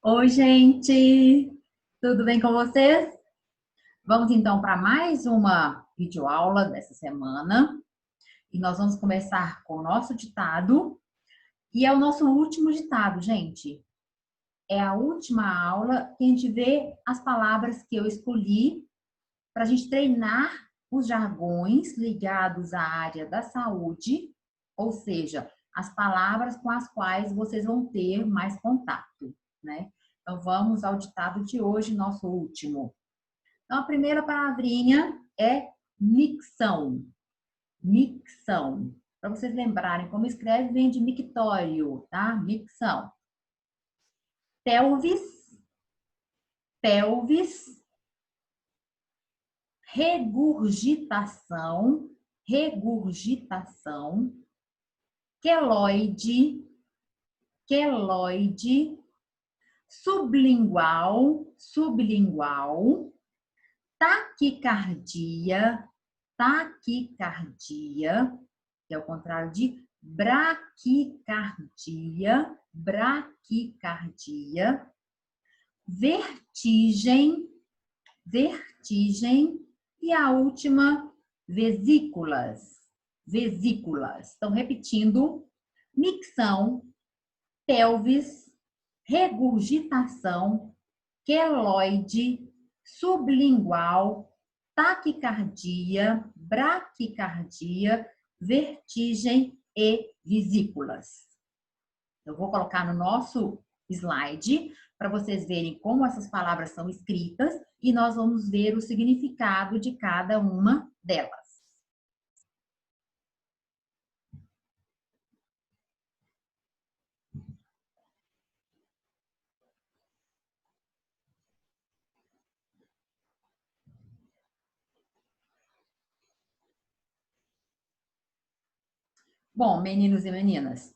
Oi, gente! Tudo bem com vocês? Vamos então para mais uma videoaula dessa semana e nós vamos começar com o nosso ditado e é o nosso último ditado, gente. É a última aula que a gente vê as palavras que eu escolhi para a gente treinar os jargões ligados à área da saúde, ou seja, as palavras com as quais vocês vão ter mais contato, né? Então, vamos ao ditado de hoje, nosso último. Então, a primeira palavrinha é micção. Micção. Para vocês lembrarem como escreve, vem de mictório, tá? Micção. Pelvis, pelvis, regurgitação, regurgitação, queloide, queloide, sublingual, sublingual, taquicardia, taquicardia, que é o contrário de braquicardia, braquicardia, vertigem, vertigem e a última, vesículas, vesículas. Então, repetindo, micção, pelvis, regurgitação, queloide, sublingual, taquicardia, braquicardia, vertigem e vesículas. Eu vou colocar no nosso slide para vocês verem como essas palavras são escritas e nós vamos ver o significado de cada uma delas. Bom, meninos e meninas,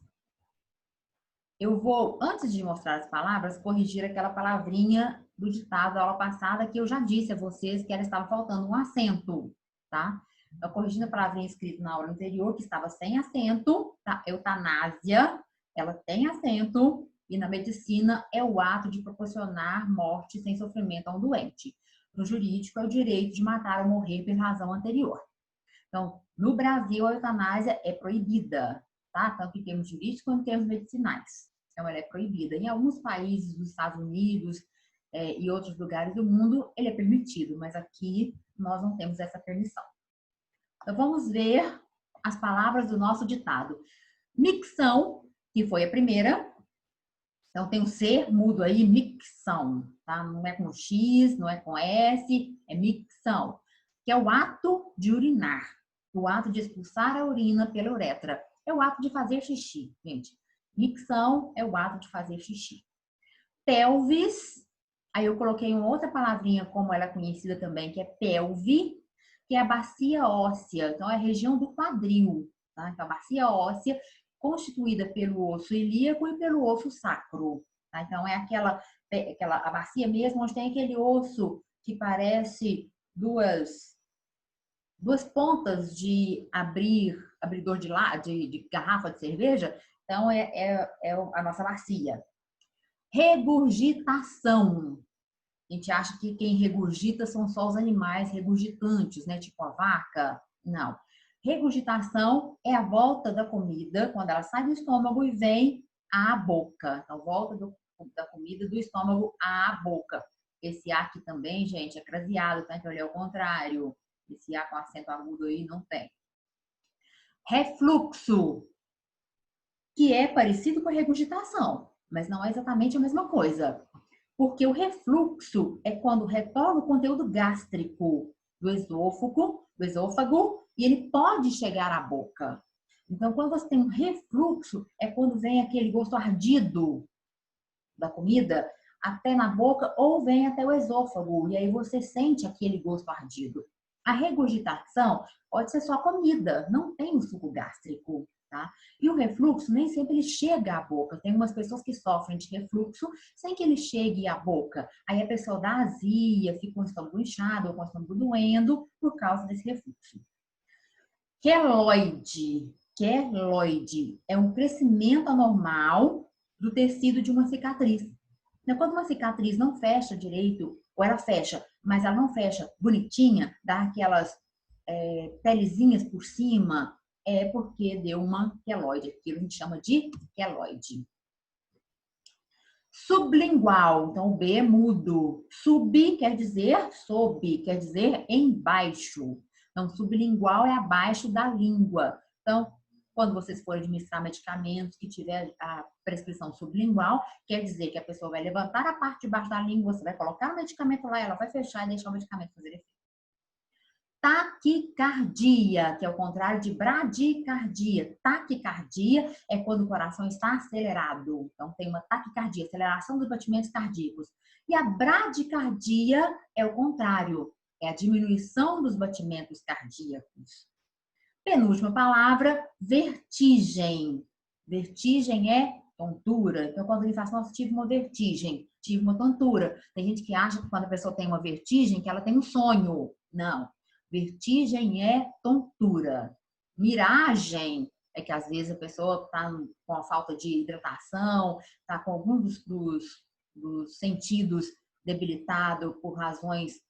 eu vou, antes de mostrar as palavras, corrigir aquela palavrinha do ditado da aula passada que eu já disse a vocês que ela estava faltando um acento, tá? Eu corrigindo a palavrinha escrita na aula anterior, que estava sem acento, tá? Eutanásia, ela tem acento, e na medicina é o ato de proporcionar morte sem sofrimento a um doente. No jurídico é o direito de matar ou morrer por razão anterior. Então, no Brasil, a eutanásia é proibida, tá? Tanto em termos jurídicos quanto em termos medicinais. Então, ela é proibida. Em alguns países dos Estados Unidos e outros lugares do mundo, ele é permitido, mas aqui nós não temos essa permissão. Então, vamos ver as palavras do nosso ditado. Micção, que foi a primeira. Então, tem o C mudo aí, micção, tá? Não é com X, não é com S, é micção, que é o ato de urinar, o ato de expulsar a urina pela uretra. É o ato de fazer xixi, gente. Micção é o ato de fazer xixi. Pelvis, aí eu coloquei uma outra palavrinha, como ela é conhecida também, que é pelve, que é a bacia óssea, então é a região do quadril, tá? Então, a bacia óssea constituída pelo osso ilíaco e pelo osso sacro, tá? Então, é a bacia mesmo, onde tem aquele osso que parece duas pontas de abridor de garrafa de cerveja, então é a nossa bacia. Regurgitação. A gente acha que quem regurgita são só os animais regurgitantes, né? Tipo a vaca. Não. Regurgitação é a volta da comida, quando ela sai do estômago e vem à boca. Então, volta da comida do estômago à boca. Esse A aqui também, gente, é craseado, tá? Então, ele é o contrário. Esse A com acento agudo aí não tem. Refluxo, que é parecido com a regurgitação, mas não é exatamente a mesma coisa. Porque o refluxo é quando retorna o conteúdo gástrico do esôfago, e ele pode chegar à boca. Então, quando você tem um refluxo, é quando vem aquele gosto ardido da comida até na boca ou vem até o esôfago, e aí você sente aquele gosto ardido. A regurgitação pode ser só comida, não tem o suco gástrico, tá? E o refluxo nem sempre ele chega à boca. Tem umas pessoas que sofrem de refluxo sem que ele chegue à boca. Aí a pessoa dá azia, fica com o estômago inchado ou com o estômago doendo por causa desse refluxo. Queloide. Queloide é um crescimento anormal do tecido de uma cicatriz. Quando uma cicatriz não fecha direito, ou ela fecha, mas ela não fecha bonitinha, dá aquelas pelezinhas por cima, é porque deu uma queloide. Aquilo a gente chama de queloide. Sublingual, então o B é mudo. Sub quer dizer sob, quer dizer embaixo. Então, sublingual é abaixo da língua. Então, quando vocês forem administrar medicamentos que tiver a prescrição sublingual, quer dizer que a pessoa vai levantar a parte de baixo da língua, você vai colocar o medicamento lá, ela vai fechar e deixar o medicamento fazer efeito. Taquicardia, que é o contrário de bradicardia. Taquicardia é quando o coração está acelerado. Então, tem uma taquicardia, aceleração dos batimentos cardíacos. E a bradicardia é o contrário, é a diminuição dos batimentos cardíacos. Penúltima palavra, vertigem. Vertigem é tontura. Então, quando ele fala, nossa, tive uma vertigem, tive uma tontura. Tem gente que acha que quando a pessoa tem uma vertigem, que ela tem um sonho. Não. Vertigem é tontura. Miragem é que às vezes a pessoa está com a falta de hidratação, está com algum dos sentidos debilitado por razões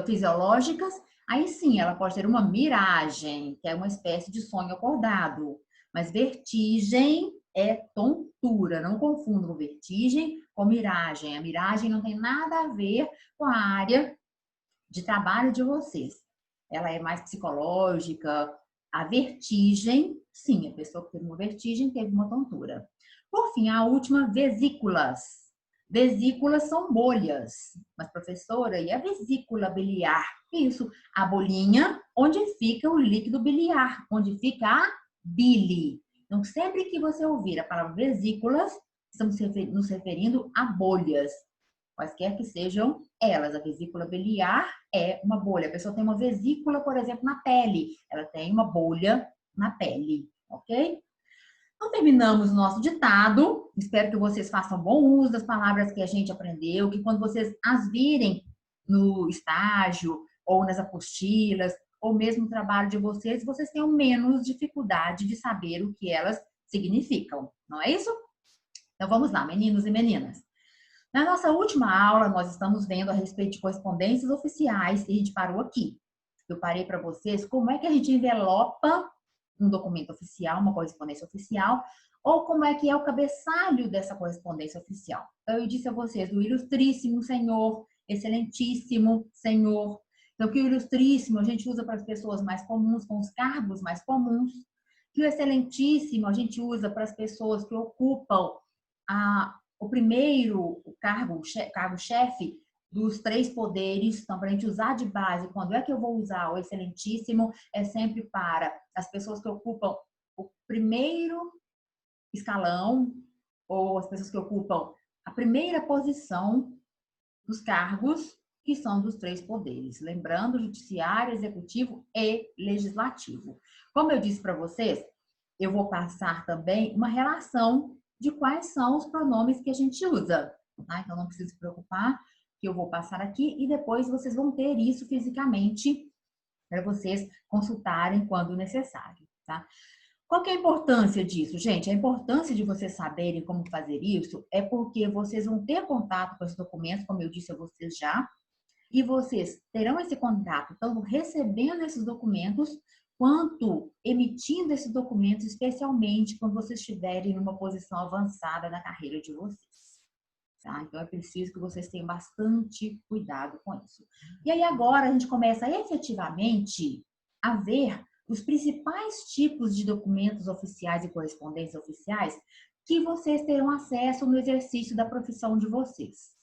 fisiológicas, aí sim ela pode ter uma miragem, que é uma espécie de sonho acordado. Mas vertigem é tontura. Não confundam vertigem com miragem. A miragem não tem nada a ver com a área de trabalho de vocês. Ela é mais psicológica. A vertigem, sim, a pessoa que teve uma vertigem teve uma tontura. Por fim, a última, vesículas. Vesículas são bolhas. Mas, professora, e a vesícula biliar? Isso, a bolinha onde fica o líquido biliar, onde fica a bile. Então, sempre que você ouvir a palavra vesículas, estamos nos referindo a bolhas. Quaisquer que sejam elas. A vesícula biliar é uma bolha. A pessoa tem uma vesícula, por exemplo, na pele. Ela tem uma bolha na pele, ok? Então, terminamos o nosso ditado. Espero que vocês façam bom uso das palavras que a gente aprendeu, que quando vocês as virem no estágio, ou nas apostilas, ou mesmo no trabalho de vocês, vocês tenham menos dificuldade de saber o que elas significam. Não é isso? Então, vamos lá, meninos e meninas. Na nossa última aula, nós estamos vendo a respeito de correspondências oficiais e a gente parou aqui. Eu parei para vocês como é que a gente envelopa um documento oficial, uma correspondência oficial, ou como é que é o cabeçalho dessa correspondência oficial. Então, eu disse a vocês o ilustríssimo senhor, excelentíssimo senhor. Então, que o ilustríssimo a gente usa para as pessoas mais comuns, com os cargos mais comuns. Que o excelentíssimo a gente usa para as pessoas que ocupam o primeiro cargo-chefe dos 3 poderes. Então, para a gente usar de base, quando é que eu vou usar o excelentíssimo? É sempre para as pessoas que ocupam o primeiro escalão ou as pessoas que ocupam a primeira posição dos cargos que são dos 3 poderes. Lembrando, judiciário, executivo e legislativo. Como eu disse para vocês, eu vou passar também uma relação de quais são os pronomes que a gente usa. Tá? Então, não precisa se preocupar, que eu vou passar aqui e depois vocês vão ter isso fisicamente para vocês consultarem quando necessário. Tá? Qual que é a importância disso, gente? A importância de vocês saberem como fazer isso é porque vocês vão ter contato com esses documentos, como eu disse a vocês já, e vocês terão esse contato, tanto recebendo esses documentos, quanto emitindo esses documentos, especialmente quando vocês estiverem numa posição avançada na carreira de vocês. Tá? Então, é preciso que vocês tenham bastante cuidado com isso. E aí, agora, a gente começa efetivamente a ver os principais tipos de documentos oficiais e correspondências oficiais que vocês terão acesso no exercício da profissão de vocês.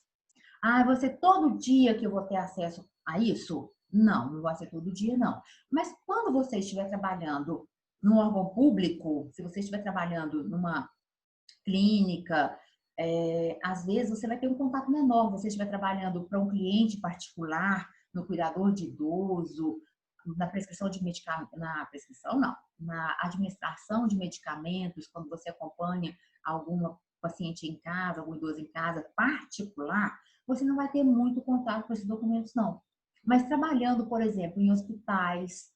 Ah, vai ser todo dia que eu vou ter acesso a isso? Não, não vai ser todo dia, não. Mas quando você estiver trabalhando num órgão público, se você estiver trabalhando numa clínica, às vezes você vai ter um contato menor. Você estiver trabalhando para um cliente particular, no cuidador de idoso, na prescrição de medicamentos, na prescrição não, na administração de medicamentos, quando você acompanha alguma paciente em casa, algum idoso em casa particular, você não vai ter muito contato com esses documentos, não. Mas trabalhando, por exemplo, em hospitais,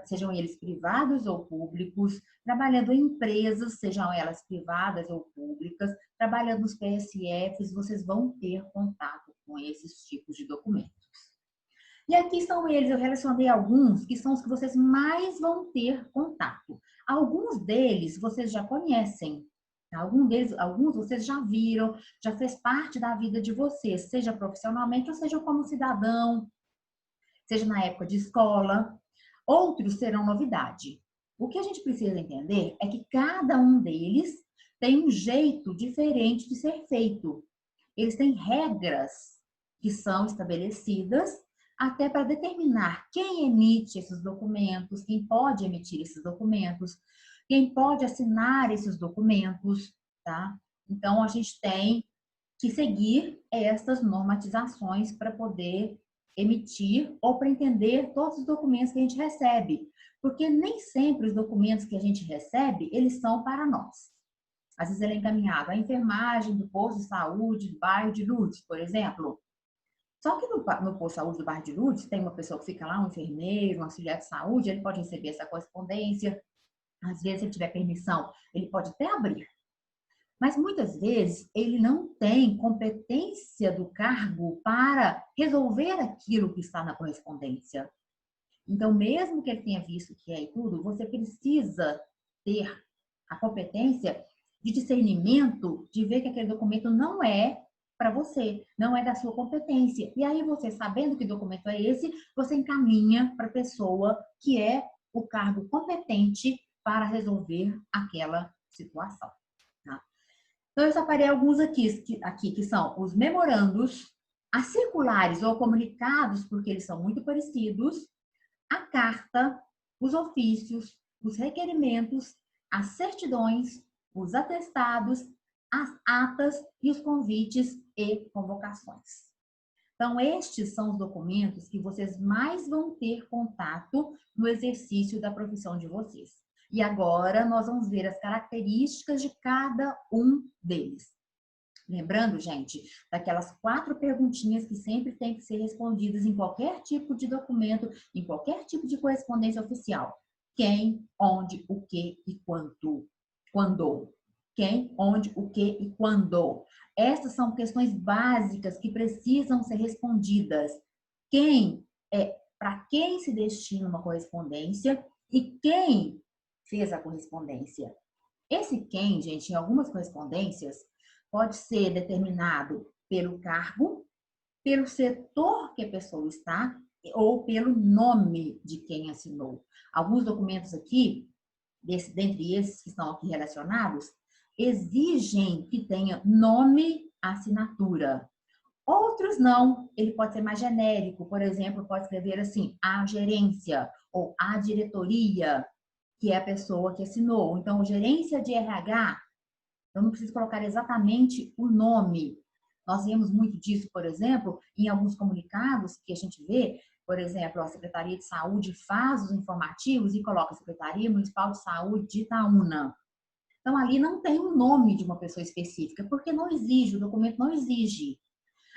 sejam eles privados ou públicos, trabalhando em empresas, sejam elas privadas ou públicas, trabalhando nos PSFs, vocês vão ter contato com esses tipos de documentos. E aqui são eles, eu relacionei alguns que são os que vocês mais vão ter contato. Alguns deles vocês já conhecem, alguns vocês já viram, já fez parte da vida de vocês, seja profissionalmente ou seja como cidadão, seja na época de escola. Outros serão novidade. O que a gente precisa entender é que cada um deles tem um jeito diferente de ser feito. Eles têm regras que são estabelecidas até para determinar quem emite esses documentos, quem pode emitir esses documentos, quem pode assinar esses documentos, tá? Então, a gente tem que seguir essas normatizações para poder emitir ou para entender todos os documentos que a gente recebe. Porque nem sempre os documentos que a gente recebe, eles são para nós. Às vezes ele é encaminhado à enfermagem do posto de saúde do bairro de Lourdes, por exemplo. Só que no posto de saúde do bairro de Lourdes tem uma pessoa que fica lá, um enfermeiro, um auxiliar de saúde, ele pode receber essa correspondência. Às vezes, se ele tiver permissão, ele pode até abrir. Mas muitas vezes ele não tem competência do cargo para resolver aquilo que está na correspondência. Então, mesmo que ele tenha visto que é e tudo, você precisa ter a competência de discernimento, de ver que aquele documento não é para você, não é da sua competência. E aí você, sabendo que documento é esse, você encaminha para a pessoa que é o cargo competente para resolver aquela situação. Tá? Então, eu separei alguns aqui, que são os memorandos, as circulares ou comunicados, porque eles são muito parecidos, a carta, os ofícios, os requerimentos, as certidões, os atestados, as atas e os convites e convocações. Então, estes são os documentos que vocês mais vão ter contato no exercício da profissão de vocês. E agora nós vamos ver as características de cada um deles. Lembrando, gente, daquelas 4 perguntinhas que sempre têm que ser respondidas em qualquer tipo de documento, em qualquer tipo de correspondência oficial. Quem, onde, o que e quanto. Quando. Quem, onde, o que e quando. Essas são questões básicas que precisam ser respondidas. Para quem se destina uma correspondência e quem fez a correspondência. Esse quem, gente, em algumas correspondências, pode ser determinado pelo cargo, pelo setor que a pessoa está ou pelo nome de quem assinou. Alguns documentos aqui, dentre esses que estão aqui relacionados, exigem que tenha nome, assinatura. Outros não, ele pode ser mais genérico, por exemplo, pode escrever assim, a gerência ou a diretoria, que é a pessoa que assinou. Então, gerência de RH, eu não preciso colocar exatamente o nome. Nós vemos muito disso, por exemplo, em alguns comunicados que a gente vê, por exemplo, a Secretaria de Saúde faz os informativos e coloca a Secretaria Municipal de Saúde de Itaúna. Então, ali não tem o nome de uma pessoa específica, porque não exige, o documento não exige.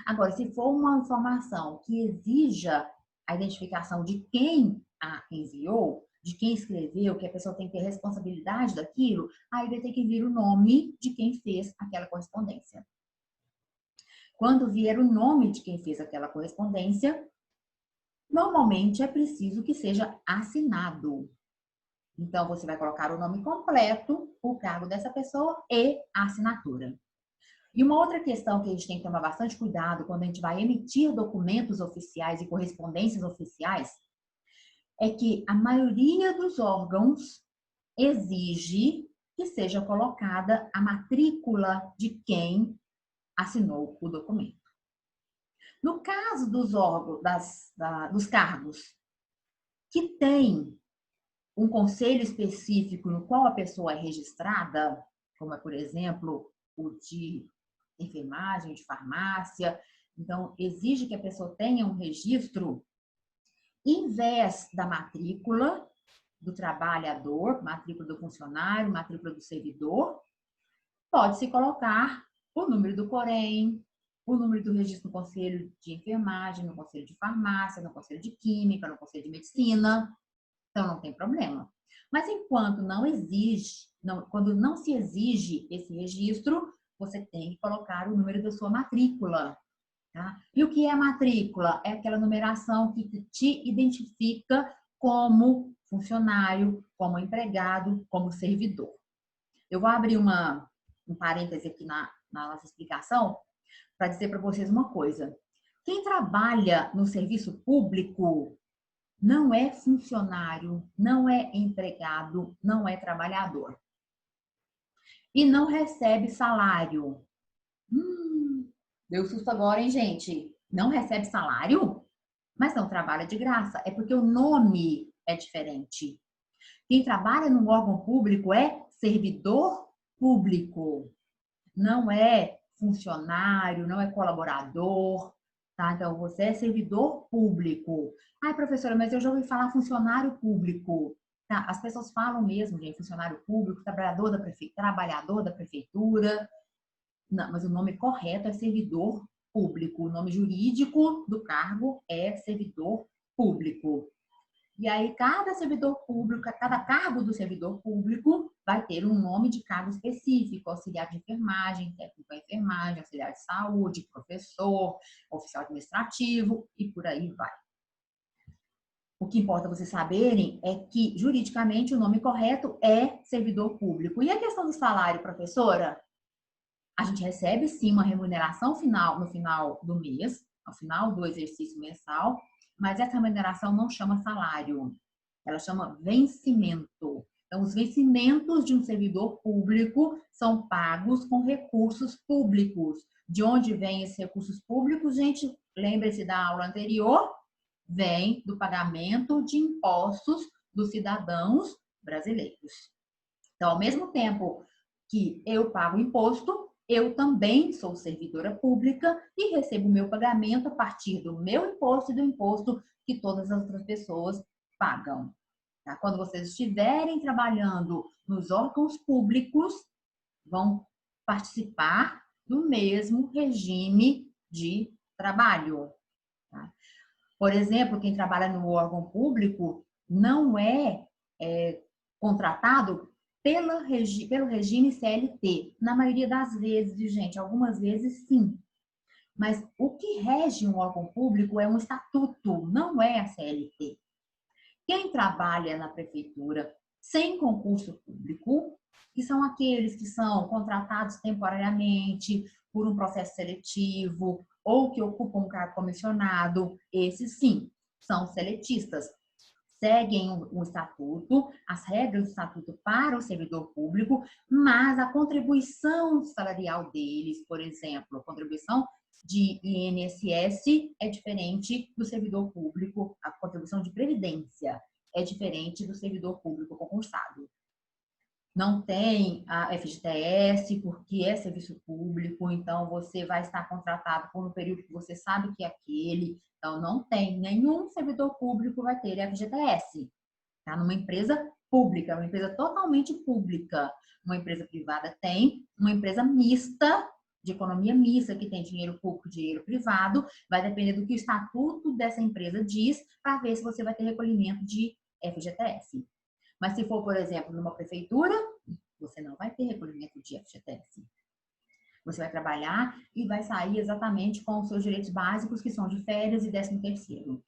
Agora, se for uma informação que exija a identificação de quem a enviou, de quem escreveu, que a pessoa tem que ter responsabilidade daquilo, aí vai ter que vir o nome de quem fez aquela correspondência. Quando vier o nome de quem fez aquela correspondência, normalmente é preciso que seja assinado. Então, você vai colocar o nome completo, o cargo dessa pessoa e a assinatura. E uma outra questão que a gente tem que tomar bastante cuidado quando a gente vai emitir documentos oficiais e correspondências oficiais é que a maioria dos órgãos exige que seja colocada a matrícula de quem assinou o documento. No caso dos órgãos, dos cargos que tem um conselho específico no qual a pessoa é registrada, como é, por exemplo, o de enfermagem, de farmácia, então exige que a pessoa tenha um registro, em vez da matrícula do trabalhador, matrícula do funcionário, matrícula do servidor, pode-se colocar o número do Corém, o número do registro no conselho de enfermagem, no conselho de farmácia, no conselho de química, no conselho de medicina. Então, não tem problema. Mas enquanto não exige, quando não se exige esse registro, você tem que colocar o número da sua matrícula. Tá? E o que é a matrícula? É aquela numeração que te identifica como funcionário, como empregado, como servidor. Eu vou abrir um parêntese aqui na nossa explicação para dizer para vocês uma coisa. Quem trabalha no serviço público não é funcionário, não é empregado, não é trabalhador. E não recebe salário. Deu susto agora, hein, gente? Não recebe salário? Mas não trabalha de graça. É porque o nome é diferente. Quem trabalha no órgão público é servidor público. Não é funcionário, não é colaborador, tá? Então, você é servidor público. Ai, professora, mas eu já ouvi falar funcionário público. Tá? As pessoas falam mesmo, gente, funcionário público, trabalhador da prefeitura. Não, mas o nome correto é servidor público. O nome jurídico do cargo é servidor público. E aí, cada servidor público, cada cargo do servidor público vai ter um nome de cargo específico: auxiliar de enfermagem, técnico de enfermagem, auxiliar de saúde, professor, oficial administrativo e por aí vai. O que importa vocês saberem é que, juridicamente, o nome correto é servidor público. E a questão do salário, professora? A gente recebe, sim, uma remuneração final no final do mês, ao final do exercício mensal, mas essa remuneração não chama salário, ela chama vencimento. Então, os vencimentos de um servidor público são pagos com recursos públicos. De onde vêm esses recursos públicos, gente? Lembre-se da aula anterior, vem do pagamento de impostos dos cidadãos brasileiros. Então, ao mesmo tempo que eu pago imposto, eu também sou servidora pública e recebo o meu pagamento a partir do meu imposto e do imposto que todas as outras pessoas pagam. Tá? Quando vocês estiverem trabalhando nos órgãos públicos, vão participar do mesmo regime de trabalho. Tá? Por exemplo, quem trabalha no órgão público não é contratado pelo regime CLT. Na maioria das vezes, gente, algumas vezes sim. Mas o que rege um órgão público é um estatuto, não é a CLT. Quem trabalha na prefeitura sem concurso público, que são aqueles que são contratados temporariamente por um processo seletivo ou que ocupam um cargo comissionado, esses sim, são seletistas. Seguem o estatuto, as regras do estatuto para o servidor público, mas a contribuição salarial deles, por exemplo, a contribuição de INSS é diferente do servidor público, a contribuição de previdência é diferente do servidor público concursado. Não tem a FGTS, porque é serviço público, então você vai estar contratado por um período que você sabe que é aquele. Então, não tem, nenhum servidor público vai ter FGTS. Tá? Numa empresa pública, uma empresa totalmente pública. Uma empresa privada tem, uma empresa mista, de economia mista, que tem dinheiro público e dinheiro privado, vai depender do que o estatuto dessa empresa diz, para ver se você vai ter recolhimento de FGTS. Mas se for, por exemplo, numa prefeitura, você não vai ter recolhimento de FGTS. Você vai trabalhar e vai sair exatamente com os seus direitos básicos, que são de férias e 13º.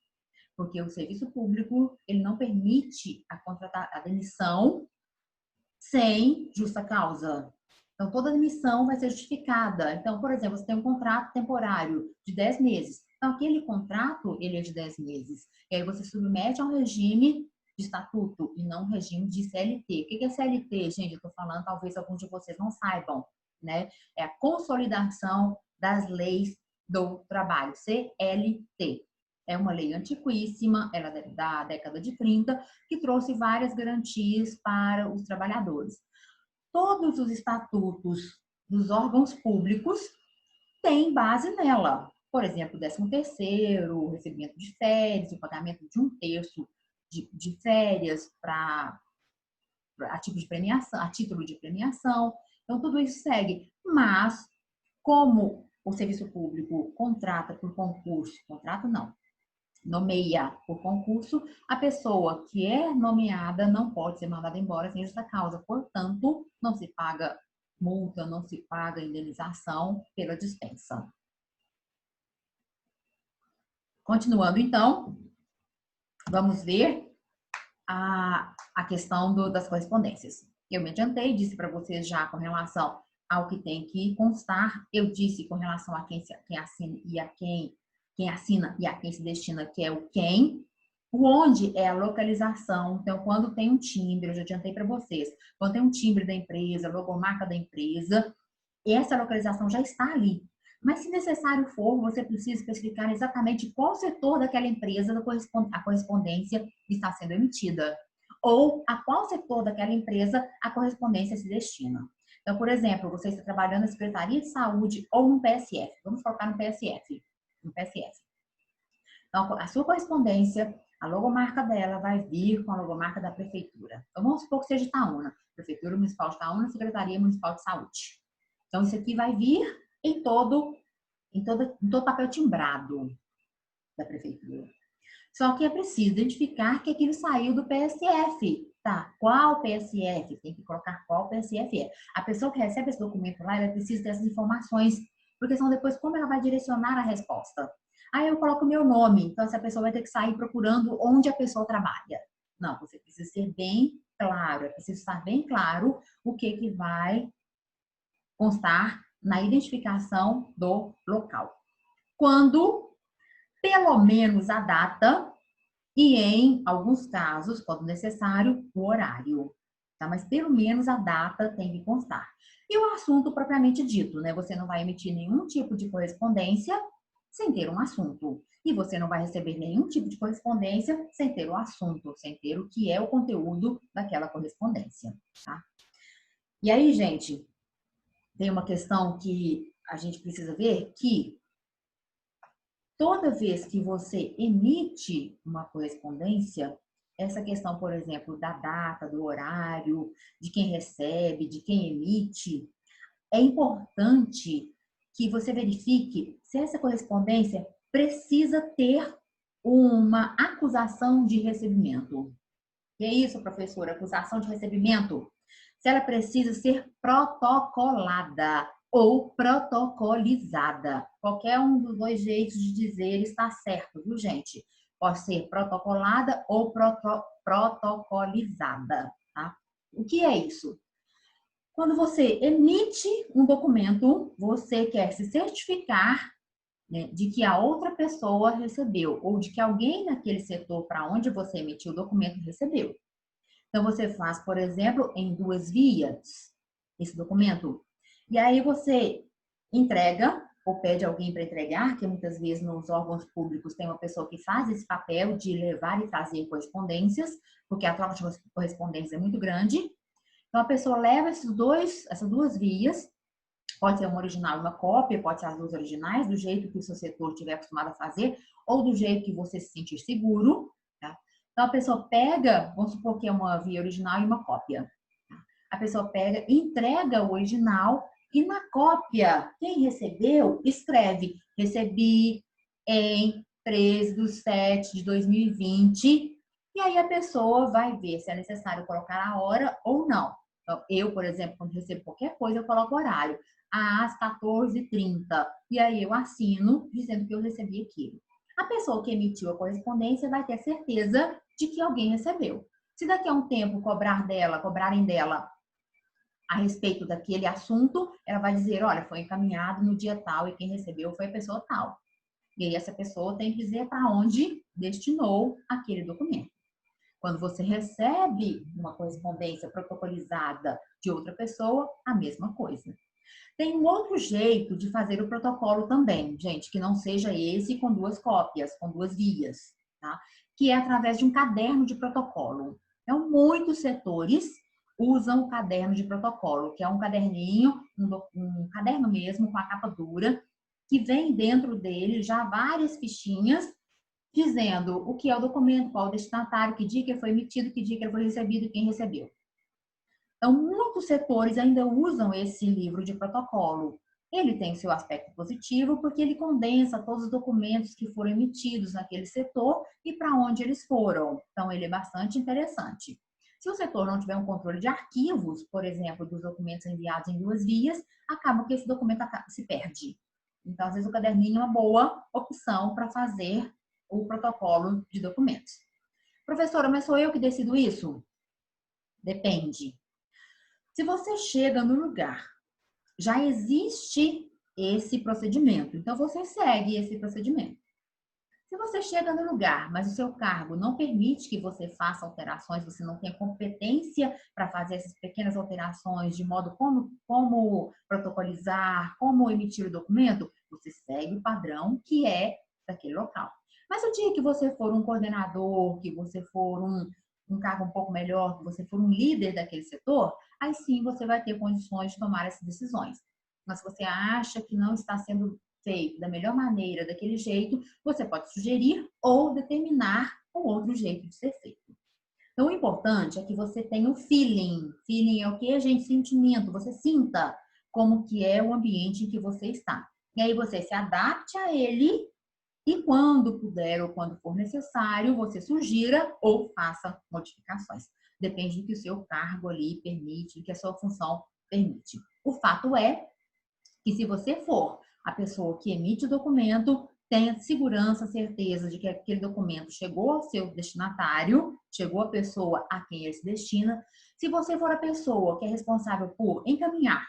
Porque o serviço público, ele não permite a demissão sem justa causa. Então, toda demissão vai ser justificada. Então, por exemplo, você tem um contrato temporário de 10 meses. Então, aquele contrato, ele é de 10 meses. E aí você submete a um regime de estatuto e não um regime de CLT. O que é CLT, gente? Eu estou falando, talvez alguns de vocês não saibam, né? É a consolidação das leis do trabalho, CLT. É uma lei antiquíssima, ela é da década de 30, que trouxe várias garantias para os trabalhadores. Todos os estatutos dos órgãos públicos têm base nela. Por exemplo, 13º, o recebimento de férias, o pagamento de 1/3 de férias a título de premiação. Então, tudo isso segue. Mas, como o serviço público contrata por concurso, contrato não, nomeia por concurso, a pessoa que é nomeada não pode ser mandada embora sem justa causa. Portanto, não se paga multa, não se paga indenização pela dispensa. Continuando, então, vamos ver a questão das correspondências. Eu me adiantei, disse para vocês já com relação ao que tem que constar. Eu disse com relação a quem assina e a quem assina e a quem se destina, que é o quem. O onde é a localização. Então, quando tem um timbre, eu já adiantei para vocês, quando tem um timbre da empresa, logomarca da empresa, essa localização já está ali. Mas, se necessário for, você precisa especificar exatamente qual setor daquela empresa a correspondência está sendo emitida. Ou a qual setor daquela empresa a correspondência se destina. Então, por exemplo, você está trabalhando na Secretaria de Saúde ou no PSF. Vamos focar no PSF. Então, a sua correspondência, a logomarca dela vai vir com a logomarca da prefeitura. Então, vamos supor que seja Itaúna. Prefeitura Municipal de Itaúna, Secretaria Municipal de Saúde. Então, isso aqui vai vir em todo papel timbrado da prefeitura. Só que é preciso identificar que aquilo saiu do PSF, tá? Qual PSF? Tem que colocar qual PSF é. A pessoa que recebe esse documento lá, ela precisa dessas informações, porque senão depois como ela vai direcionar a resposta? Aí eu coloco o meu nome, então essa pessoa vai ter que sair procurando onde a pessoa trabalha. Não, você precisa ser bem claro, é preciso estar bem claro o que vai constar na identificação do local. Quando, pelo menos, a data e, em alguns casos, quando necessário, o horário. Tá? Mas, pelo menos, a data tem que constar. E o assunto propriamente dito, né? Você não vai emitir nenhum tipo de correspondência sem ter um assunto. E você não vai receber nenhum tipo de correspondência sem ter o assunto, sem ter o que é o conteúdo daquela correspondência. Tá? E aí, gente, tem uma questão que a gente precisa ver que toda vez que você emite uma correspondência, essa questão, por exemplo, da data, do horário, de quem recebe, de quem emite, é importante que você verifique se essa correspondência precisa ter uma acusação de recebimento. Que é isso, professora? Acusação de recebimento? Se ela precisa ser protocolada ou protocolizada. Qualquer um dos dois jeitos de dizer está certo, viu, gente? Pode ser protocolada ou protocolizada, tá? O que é isso? Quando você emite um documento, você quer se certificar, né, de que a outra pessoa recebeu ou de que alguém naquele setor para onde você emitiu o documento recebeu. Então, você faz, por exemplo, em 2 vias esse documento. E aí você entrega ou pede alguém para entregar, que muitas vezes nos órgãos públicos tem uma pessoa que faz esse papel de levar e trazer correspondências, porque a troca de correspondência é muito grande. Então, a pessoa leva essas 2 vias, pode ser uma original e uma cópia, pode ser as 2 originais, do jeito que o seu setor estiver acostumado a fazer, ou do jeito que você se sentir seguro. Tá? Então, a pessoa pega, vamos supor que é uma via original e uma cópia. Tá? A pessoa pega, entrega o original e na cópia, quem recebeu, escreve: recebi em 13/7/2020. E aí a pessoa vai ver se é necessário colocar a hora ou não. Então, eu, por exemplo, quando recebo qualquer coisa, eu coloco horário. Às 14h30. E aí eu assino dizendo que eu recebi aquilo. A pessoa que emitiu a correspondência vai ter certeza de que alguém recebeu. Se daqui a um tempo cobrarem dela a respeito daquele assunto, ela vai dizer: olha, foi encaminhado no dia tal e quem recebeu foi a pessoa tal. E aí essa pessoa tem que dizer para onde destinou aquele documento. Quando você recebe uma correspondência protocolizada de outra pessoa, a mesma coisa. Tem um outro jeito de fazer o protocolo também, gente, que não seja esse com 2 cópias, com 2 vias, tá? Que é através de um caderno de protocolo. Então, muitos setores usam o caderno de protocolo, que é um caderninho, um caderno mesmo, com a capa dura, que vem dentro dele já várias fichinhas dizendo o que é o documento, qual o destinatário, que dia que foi emitido, que dia que ele foi recebido e quem recebeu. Então, muitos setores ainda usam esse livro de protocolo. Ele tem seu aspecto positivo porque ele condensa todos os documentos que foram emitidos naquele setor e para onde eles foram. Então, ele é bastante interessante. Se o setor não tiver um controle de arquivos, por exemplo, dos documentos enviados em 2 vias, acaba que esse documento se perde. Então, às vezes, o caderninho é uma boa opção para fazer o protocolo de documentos. Professora, mas sou eu que decido isso? Depende. Se você chega no lugar, já existe esse procedimento, então você segue esse procedimento. Se você chega no lugar, mas o seu cargo não permite que você faça alterações, você não tem competência para fazer essas pequenas alterações de modo como protocolizar, como emitir o documento, você segue o padrão que é daquele local. Mas o dia que você for um coordenador, que você for um cargo um pouco melhor, que você for um líder daquele setor, aí sim você vai ter condições de tomar essas decisões. Mas se você acha que não está sendo feito da melhor maneira, daquele jeito, você pode sugerir ou determinar um outro jeito de ser feito. Então, o importante é que você tenha o feeling. Feeling é o que, gente? Sentimento. Você sinta como que é o ambiente em que você está. E aí você se adapte a ele e quando puder ou quando for necessário, você sugira ou faça modificações. Depende do que o seu cargo ali permite, do que a sua função permite. O fato é que se você for a pessoa que emite o documento, tenha segurança, certeza de que aquele documento chegou ao seu destinatário, chegou à pessoa a quem ele se destina. Se você for a pessoa que é responsável por encaminhar,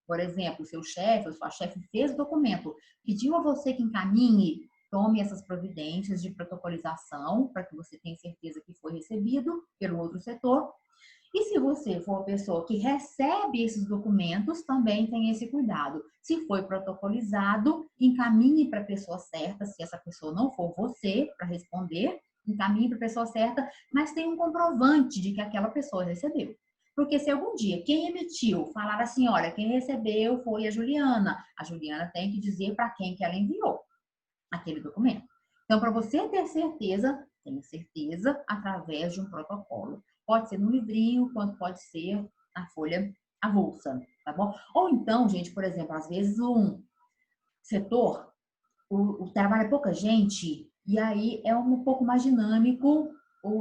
por exemplo, o seu chefe ou sua chefe fez o documento, pediu a você que encaminhe, tome essas providências de protocolização para que você tenha certeza que foi recebido pelo outro setor. E se você for a pessoa que recebe esses documentos, também tem esse cuidado. Se foi protocolizado, encaminhe para a pessoa certa, se essa pessoa não for você para responder, encaminhe para a pessoa certa, mas tem um comprovante de que aquela pessoa recebeu. Porque se algum dia quem emitiu falar assim, olha, quem recebeu foi a Juliana tem que dizer para quem que ela enviou aquele documento. Então, para você ter certeza, tenha certeza através de um protocolo. Pode ser no livrinho, quanto pode ser na folha avulsa, tá bom? Ou então, gente, por exemplo, às vezes um setor, o trabalho é pouca gente, e aí é um pouco mais dinâmico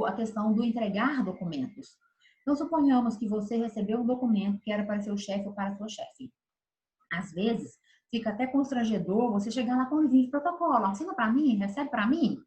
a questão do entregar documentos. Então, suponhamos que você recebeu um documento que era para seu chefe ou para sua chefe. Às vezes, fica até constrangedor você chegar lá com um livrinho de protocolo. Assina para mim, recebe para mim.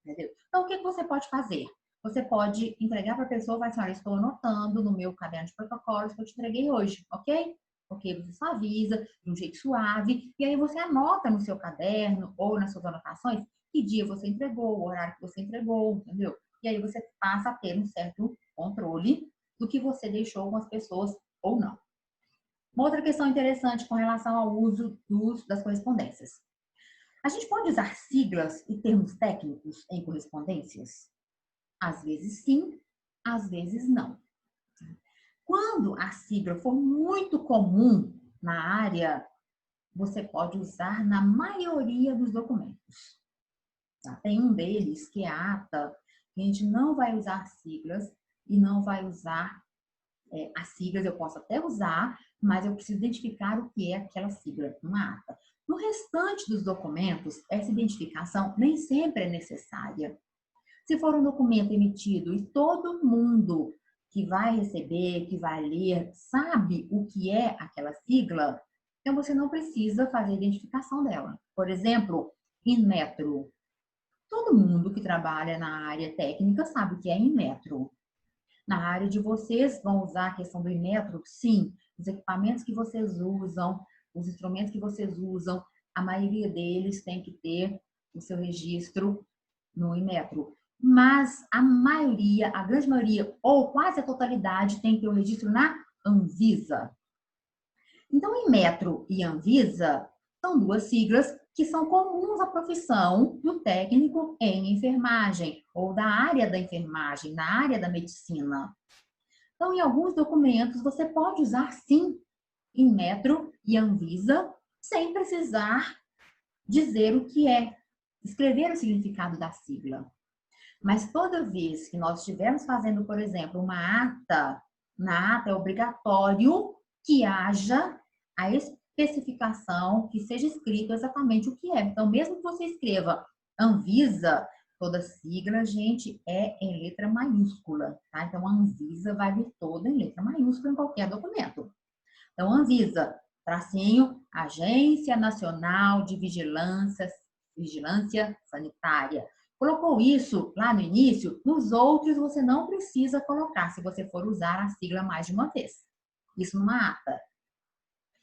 Entendeu? Então, o que você pode fazer? Você pode entregar para a pessoa e falar assim, olha, estou anotando no meu caderno de protocolos que eu te entreguei hoje, ok? Porque você só avisa de um jeito suave, e aí você anota no seu caderno ou nas suas anotações que dia você entregou, o horário que você entregou, entendeu? E aí você passa a ter um certo controle do que você deixou com as pessoas ou não. Uma outra questão interessante com relação ao uso das correspondências. A gente pode usar siglas e termos técnicos em correspondências? Às vezes sim, às vezes não. Quando a sigla for muito comum na área, você pode usar na maioria dos documentos. Tá? Tem um deles, que é a ata, que a gente não vai usar siglas e não vai usar as siglas, eu posso até usar, mas eu preciso identificar o que é aquela sigla, uma ata. No restante dos documentos, essa identificação nem sempre é necessária. Se for um documento emitido e todo mundo que vai receber, que vai ler, sabe o que é aquela sigla, então você não precisa fazer a identificação dela. Por exemplo, Inmetro. Todo mundo que trabalha na área técnica sabe o que é Inmetro. Na área de vocês, vão usar a questão do Inmetro? Sim. Os equipamentos que vocês usam, os instrumentos que vocês usam, a maioria deles tem que ter o seu registro no Inmetro. Mas a maioria, a grande maioria, ou quase a totalidade, tem que ter o registro na Anvisa. Então, Inmetro e Anvisa são duas siglas que são comuns à profissão do técnico em enfermagem ou da área da enfermagem, na área da medicina. Então, em alguns documentos, você pode usar, sim, Inmetro e Anvisa, sem precisar dizer o que é, escrever o significado da sigla. Mas toda vez que nós estivermos fazendo, por exemplo, uma ata, na ata é obrigatório que haja especificação que seja escrito exatamente o que é. Então, mesmo que você escreva Anvisa, toda sigla, gente, é em letra maiúscula, tá? Então, a Anvisa vai vir toda em letra maiúscula em qualquer documento. Então, Anvisa, tracinho, Agência Nacional de Vigilância Sanitária. Colocou isso lá no início, nos outros você não precisa colocar, se você for usar a sigla mais de uma vez. Isso numa ata.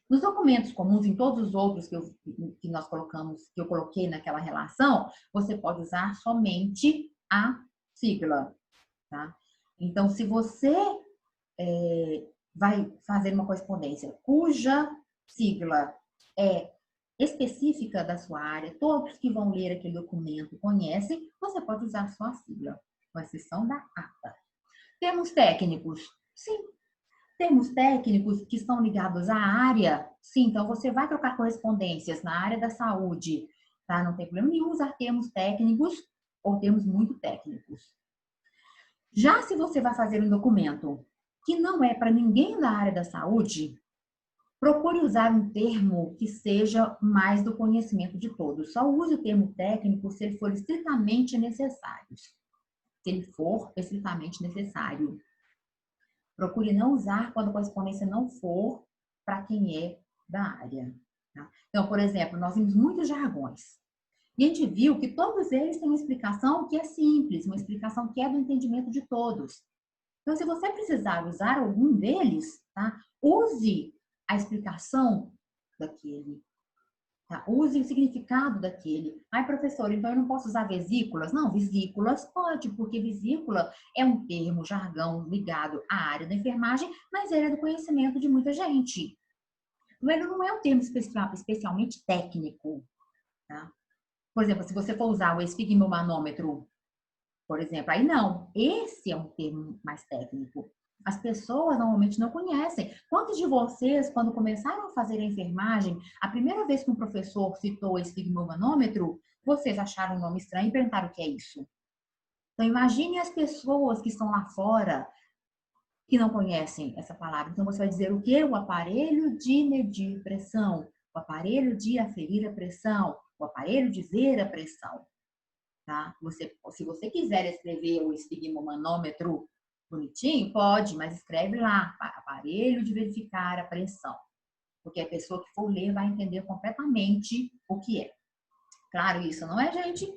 Nos documentos comuns, em todos os outros que nós colocamos, que eu coloquei naquela relação, você pode usar somente a sigla, tá? Então, se você vai fazer uma correspondência cuja sigla é específica da sua área, todos que vão ler aquele documento conhecem, você pode usar só a sigla, com exceção da ata. Termos técnicos, sim. Termos técnicos que estão ligados à área, sim. Então, você vai trocar correspondências na área da saúde, tá? Não tem problema nenhum usar termos técnicos ou termos muito técnicos. Já se você vai fazer um documento que não é para ninguém da área da saúde, procure usar um termo que seja mais do conhecimento de todos. Só use o termo técnico se ele for estritamente necessário. Se ele for estritamente necessário. Procure não usar quando a correspondência não for para quem é da área. Tá? Então, por exemplo, nós vimos muitos jargões. E a gente viu que todos eles têm uma explicação que é simples, uma explicação que é do entendimento de todos. Então, se você precisar usar algum deles, tá? Use a explicação daquele. Tá? Use o significado daquele. Ai, professor, então eu não posso usar vesículas? Não, vesículas pode, porque vesícula é um termo, jargão ligado à área da enfermagem, mas ele é do conhecimento de muita gente. Ele não é um termo especialmente técnico. Tá? Por exemplo, se você for usar o esfigmomanômetro, por exemplo, aí não. Esse é um termo mais técnico. As pessoas normalmente não conhecem. Quantos de vocês, quando começaram a fazer a enfermagem, a primeira vez que um professor citou esse esfigmomanômetro, vocês acharam um nome estranho e perguntaram o que é isso? Então, imagine as pessoas que estão lá fora que não conhecem essa palavra. Então, você vai dizer o quê? O aparelho de medir pressão, o aparelho de aferir a pressão, o aparelho de ver a pressão. Tá? Se você quiser escrever o esfigmomanômetro bonitinho, pode, mas escreve lá, aparelho de verificar a pressão. Porque a pessoa que for ler vai entender completamente o que é. Claro, isso não é, gente?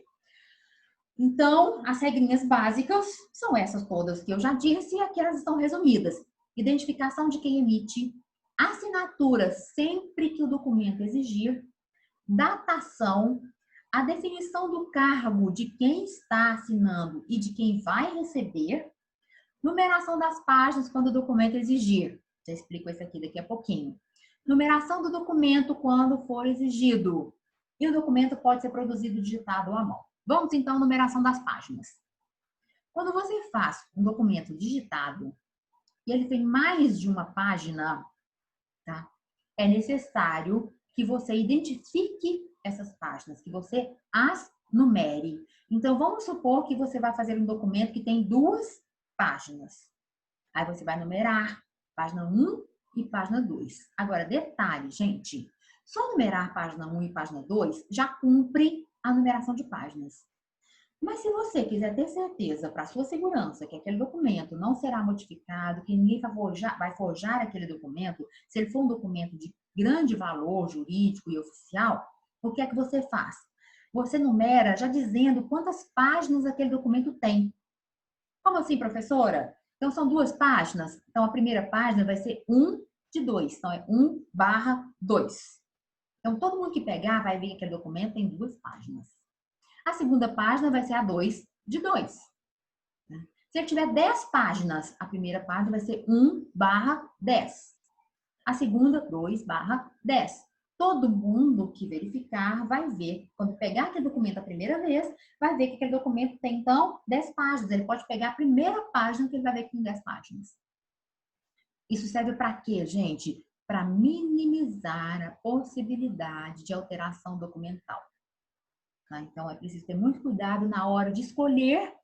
Então, as regrinhas básicas são essas todas que eu já disse e aqui elas estão resumidas. Identificação de quem emite, assinatura sempre que o documento exigir, datação, a definição do cargo de quem está assinando e de quem vai receber, numeração das páginas quando o documento exigir. Já explico isso aqui daqui a pouquinho. Numeração do documento quando for exigido. E o documento pode ser produzido digitado à mão. Vamos então à numeração das páginas. Quando você faz um documento digitado e ele tem mais de uma página, tá? É necessário que você identifique essas páginas, que você as numere. Então, vamos supor que você vai fazer um documento que tem 2 páginas. Aí você vai numerar página 1 e página 2. Agora, detalhe, gente. Só numerar página 1 e página 2 já cumpre a numeração de páginas. Mas se você quiser ter certeza, para sua segurança, que aquele documento não será modificado, que ninguém vai forjar aquele documento, se ele for um documento de grande valor jurídico e oficial, o que é que você faz? Você numera já dizendo quantas páginas aquele documento tem. Como assim, professora? Então, são 2 páginas. Então, a primeira página vai ser 1 de 2. Então, é 1/2. Então, todo mundo que pegar vai ver que aquele documento tem 2 páginas. A segunda página vai ser a 2 de 2. Se ele tiver 10 páginas, a primeira página vai ser 1/10. A segunda, 2/10. Todo mundo que verificar vai ver, quando pegar aquele documento a primeira vez, vai ver que aquele documento tem, então, 10 páginas. Ele pode pegar a primeira página que ele vai ver que tem 10 páginas. Isso serve para quê, gente? Para minimizar a possibilidade de alteração documental. Tá? Então, é preciso ter muito cuidado na hora de escolher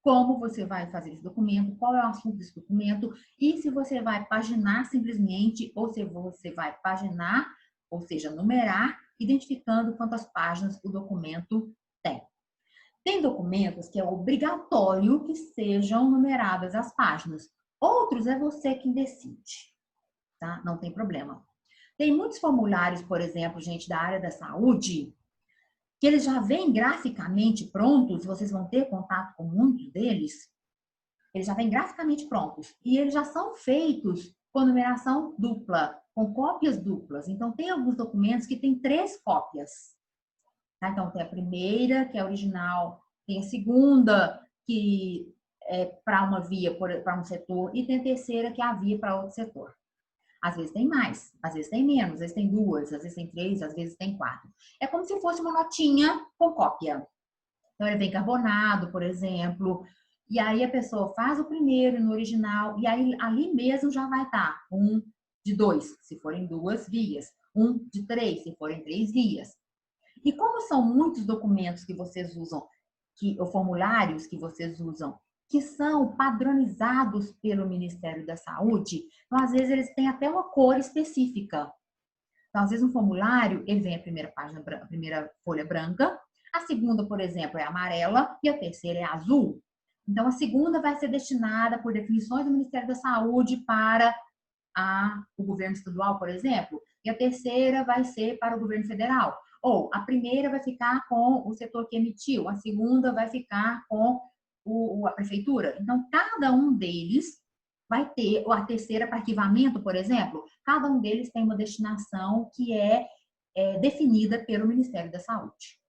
como você vai fazer esse documento, qual é o assunto desse documento, e se você vai paginar simplesmente, ou se você vai paginar ou seja, numerar, identificando quantas páginas o documento tem. Tem documentos que é obrigatório que sejam numeradas as páginas. Outros é você quem decide, tá? Não tem problema. Tem muitos formulários, por exemplo, gente, da área da saúde, que eles já vêm graficamente prontos, vocês vão ter contato com muitos deles, eles já vêm graficamente prontos. E eles já são feitos com numeração dupla, com cópias duplas. Então, tem alguns documentos que tem 3 cópias. Tá? Então, tem a primeira, que é original, tem a segunda, que é para uma via, para um setor, e tem a terceira, que é a via para outro setor. Às vezes tem mais, às vezes tem menos, às vezes tem 2, às vezes tem 3, às vezes tem 4. É como se fosse uma notinha com cópia. Então, ele vem carbonado, por exemplo, e aí a pessoa faz o primeiro no original, e aí ali mesmo já vai estar um de 2, se forem 2 vias, um de 3, se forem 3 vias. E como são muitos documentos que vocês usam, ou formulários que vocês usam, que são padronizados pelo Ministério da Saúde, então, às vezes, eles têm até uma cor específica. Então, às vezes, um formulário, ele vem a primeira página, a primeira folha branca, a segunda, por exemplo, é amarela e a terceira é azul. Então, a segunda vai ser destinada, por definições do Ministério da Saúde, para o governo estadual, por exemplo, e a terceira vai ser para o governo federal. Ou a primeira vai ficar com o setor que emitiu, a segunda vai ficar com a prefeitura. Então, cada um deles vai ter, ou a terceira para arquivamento, por exemplo, cada um deles tem uma destinação que é definida pelo Ministério da Saúde.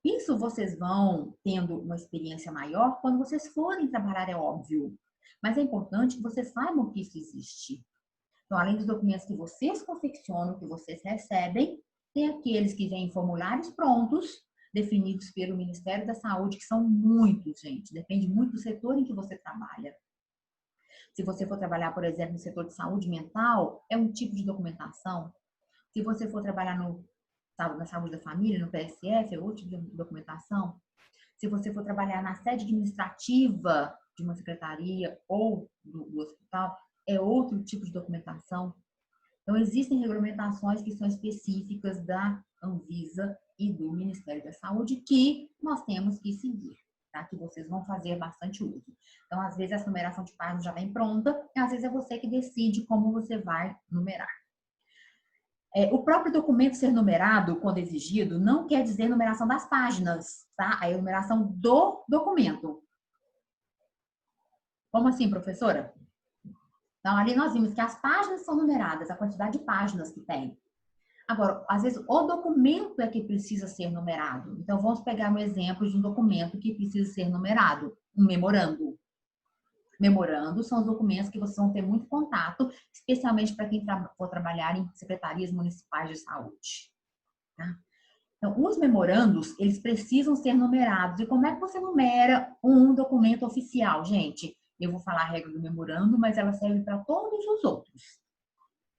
Isso vocês vão tendo uma experiência maior quando vocês forem trabalhar, é óbvio. Mas é importante que vocês saibam que isso existe. Então, além dos documentos que vocês confeccionam, que vocês recebem, tem aqueles que vêm em formulários prontos, definidos pelo Ministério da Saúde, que são muitos, gente. Depende muito do setor em que você trabalha. Se você for trabalhar, por exemplo, no setor de saúde mental, é um tipo de documentação. Se você for trabalhar na saúde da família, no PSF, é outro tipo de documentação. Se você for trabalhar na sede administrativa de uma secretaria ou do hospital, é outro tipo de documentação. Então, existem regulamentações que são específicas da Anvisa e do Ministério da Saúde que nós temos que seguir, tá? Que vocês vão fazer bastante uso. Então, às vezes, essa numeração de páginas já vem pronta e às vezes é você que decide como você vai numerar. O próprio documento ser numerado, quando exigido, não quer dizer numeração das páginas, tá? É a numeração do documento. Como assim, professora? Então, ali nós vimos que as páginas são numeradas, a quantidade de páginas que tem. Agora, às vezes, o documento é que precisa ser numerado. Então, vamos pegar um exemplo de um documento que precisa ser numerado, um memorando. Memorando são os documentos que vocês vão ter muito contato, especialmente para quem for trabalhar em secretarias municipais de saúde. Tá? Então, os memorandos, eles precisam ser numerados. E como é que você numera um documento oficial, gente? Eu vou falar a regra do memorando, mas ela serve para todos os outros.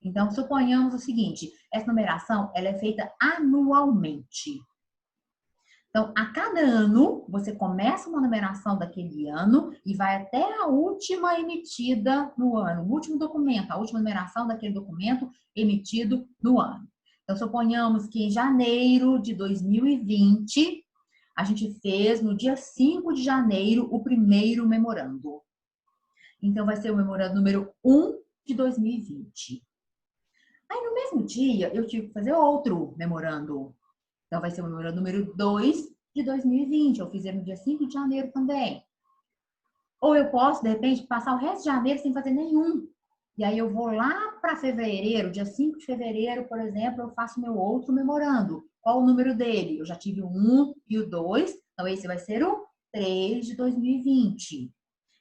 Então, suponhamos o seguinte, essa numeração, ela é feita anualmente. Então, a cada ano, você começa uma numeração daquele ano e vai até a última emitida no ano, o último documento, a última numeração daquele documento emitido no ano. Então, suponhamos que em janeiro de 2020, a gente fez no dia 5 de janeiro o primeiro memorando. Então, vai ser o memorando número 1 de 2020. Aí, no mesmo dia, eu tive que fazer outro memorando. Então, vai ser o memorando número 2 de 2020. Eu fiz ele no dia 5 de janeiro também. Ou eu posso, de repente, passar o resto de janeiro sem fazer nenhum. E aí, eu vou lá para fevereiro, dia 5 de fevereiro, por exemplo, eu faço meu outro memorando. Qual o número dele? Eu já tive o 1 e o 2. Então, esse vai ser o 3 de 2020.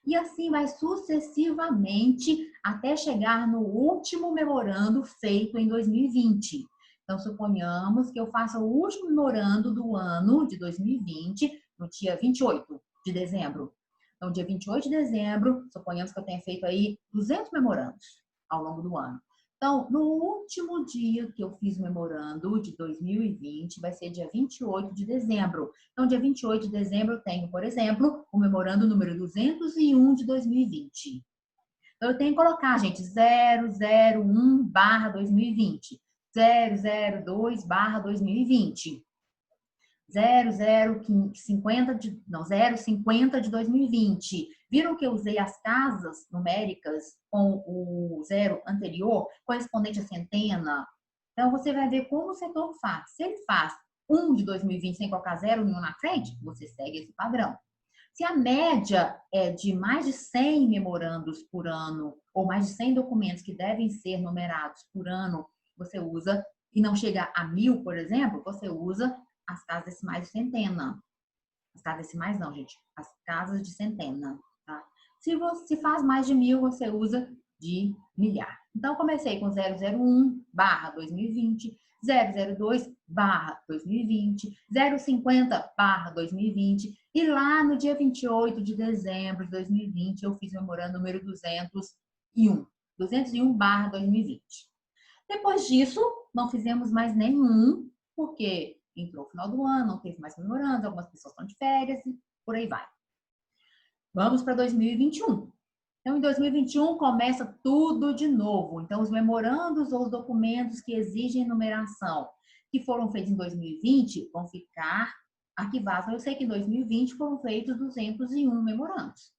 E assim vai sucessivamente até chegar no último memorando feito em 2020. Então, suponhamos que eu faça o último memorando do ano de 2020 no dia 28 de dezembro. Então, dia 28 de dezembro, suponhamos que eu tenha feito aí 200 memorandos ao longo do ano. Então, no último dia que eu fiz o memorando de 2020, vai ser dia 28 de dezembro. Então, dia 28 de dezembro, eu tenho, por exemplo, o memorando número 201 de 2020. Então, eu tenho que colocar, gente, 001/2020. 002/2020. 0,50 de 2020. Viram que eu usei as casas numéricas com o zero anterior, correspondente à centena? Então, você vai ver como o setor faz. Se ele faz 1 de 2020 sem colocar zero nenhum na frente, você segue esse padrão. Se a média é de mais de 100 memorandos por ano, ou mais de 100 documentos que devem ser numerados por ano, você usa, e não chega a 1000, por exemplo, você usa as casas decimais de centena. As casas decimais não, gente. As casas de centena. Tá? Se você faz mais de 1000, você usa de milhar. Então, comecei com 001/2020, 002/2020, 050/2020 e lá no dia 28 de dezembro de 2020 eu fiz o memorando número 201. 201/2020. Depois disso, não fizemos mais nenhum, porque entrou o final do ano, não teve mais memorandos, algumas pessoas estão de férias e por aí vai. Vamos para 2021. Então, em 2021 começa tudo de novo. Então, os memorandos ou os documentos que exigem numeração que foram feitos em 2020 vão ficar arquivados. Eu sei que em 2020 foram feitos 201 memorandos.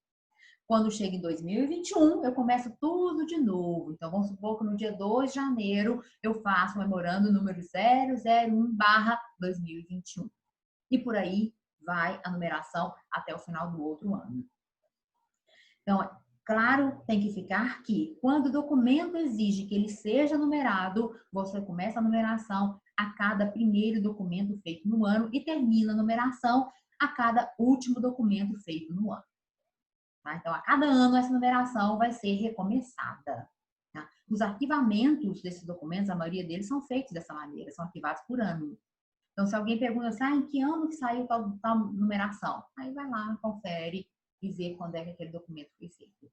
Quando chega em 2021, eu começo tudo de novo. Então, vamos supor que no dia 2 de janeiro eu faço o memorando número 001/2021. E por aí vai a numeração até o final do outro ano. Então, claro, tem que ficar que quando o documento exige que ele seja numerado, você começa a numeração a cada primeiro documento feito no ano e termina a numeração a cada último documento feito no ano. Tá? Então, a cada ano, essa numeração vai ser recomeçada. Tá? Os arquivamentos desses documentos, a maioria deles são feitos dessa maneira, são arquivados por ano. Então, se alguém pergunta assim, em que ano que saiu tal numeração? Aí vai lá, confere e vê quando é que aquele documento foi feito.